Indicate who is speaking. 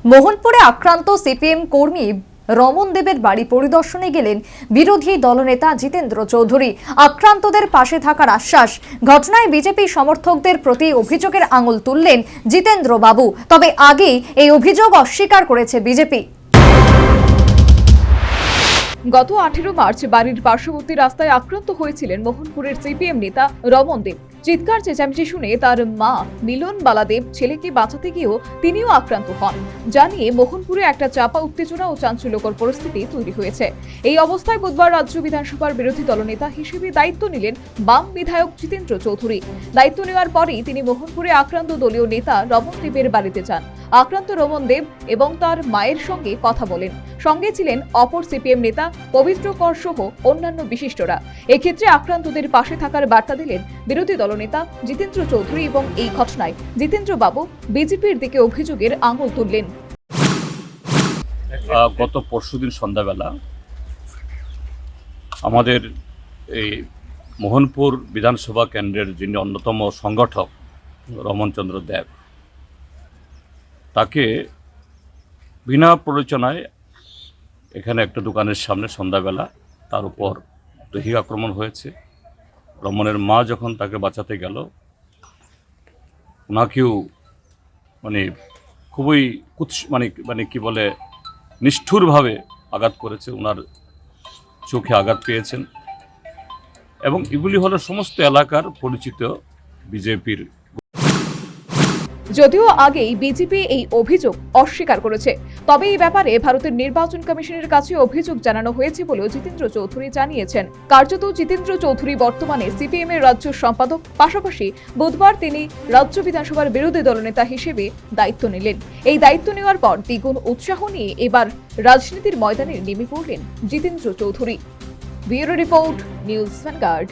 Speaker 1: মোহনপুরে আক্রান্ত সিপিএম কর্মী রমন দেবের বাড়ি পরিদর্শনে গেলেন বিরোধী দলনেতা জিতেন্দ্র চৌধুরী। আক্রান্তদের পাশে থাকার আশ্বাস। ঘটনায় বিজেপি সমর্থকদের প্রতি অভিযোগের আঙুল তুললেন জিতেন্দ্র বাবু। তবে আগেই এই অভিযোগ অস্বীকার করেছে বিজেপি।
Speaker 2: গত 18 মার্চ বাড়ির পার্শ্ববর্তী রাস্তায় আক্রান্ত হয়েছিলেন মোহনপুরের সিপিএম নেতা রমন দেব। চিৎকার চেঁচামেচি শুনে তার মা মিলন বালাদেব ছেলেকে বাঁচাতে গিয়েও তিনিও আক্রান্ত হন। জানিয়ে মোহনপুরে একটা চাপা উত্তেজনা ও চাঞ্চল্যকর পরিস্থিতি তৈরি হয়েছে। এই অবস্থায় বুধবার রাজ্য বিধানসভার বিরোধী দলনেতা হিসেবে দায়িত্ব নিলেন বাম বিধায়ক জিতেন্দ্র চৌধুরী। দায়িত্ব নেওয়ার পরই তিনি মোহনপুরে আক্রান্ত দলীয় নেতা রমন দেবের বাড়িতে যান। আক্রান্ত রমন দেব এবং তার মায়ের সঙ্গে কথা বলেন। সঙ্গে ছিলেন অপর সিপিএম নেতা পবিত্র কর সহ অন্যান্য বিশিষ্টরা। এক্ষেত্রে আক্রান্তদের পাশে থাকার বার্তা দিলেন বিরোধী দলনেতা জিতেন্দ্র চৌধুরী এবং এই ঘটনায় জিতেন্দ্র বাবু বিজেপির দিকে অভিযোগের আঙুল তুললেন।
Speaker 3: গত পরশুদিন সন্ধ্যাবেলা আমাদের এই মোহনপুর বিধানসভা কেন্দ্রের যিনি অন্যতম সংগঠক রমনচন্দ্র দেব, তাকে বিনা প্ররোচনায় এখানে একটা দোকানের সামনে সন্ধ্যাবেলা তার উপর দৈহিক আক্রমণ হয়েছে। রমনের মা যখন তাকে বাঁচাতে গেল, ওনাকেও খুবই কি বলে নিষ্ঠুরভাবে আঘাত করেছে। ওনার চোখে আঘাত পেয়েছেন এবং এগুলি হলো সমস্ত এলাকার পরিচিত বিজেপির।
Speaker 2: যদিও আগেই বিজেপি এই অভিযোগ অস্বীকার করেছে, তবে এই ব্যাপারে ভারতের নির্বাচন কমিশনের কাছে অভিযোগ জানানো হয়েছে বলেও জিতেন্দ্র চৌধুরী জানিয়েছেন। কার্যত জিতেন্দ্র চৌধুরী বর্তমানে সিপিএম এর রাজ্য সম্পাদক, পাশাপাশি বুধবার তিনি রাজ্য বিধানসভার বিরোধী দলনেতা হিসেবে দায়িত্ব নিলেন। এই দায়িত্ব নেওয়ার পর দ্বিগুণ উৎসাহ নিয়ে এবার রাজনীতির ময়দানে নেমে পড়লেন Jitendra Chowdhury. Bureau report, news vanguard.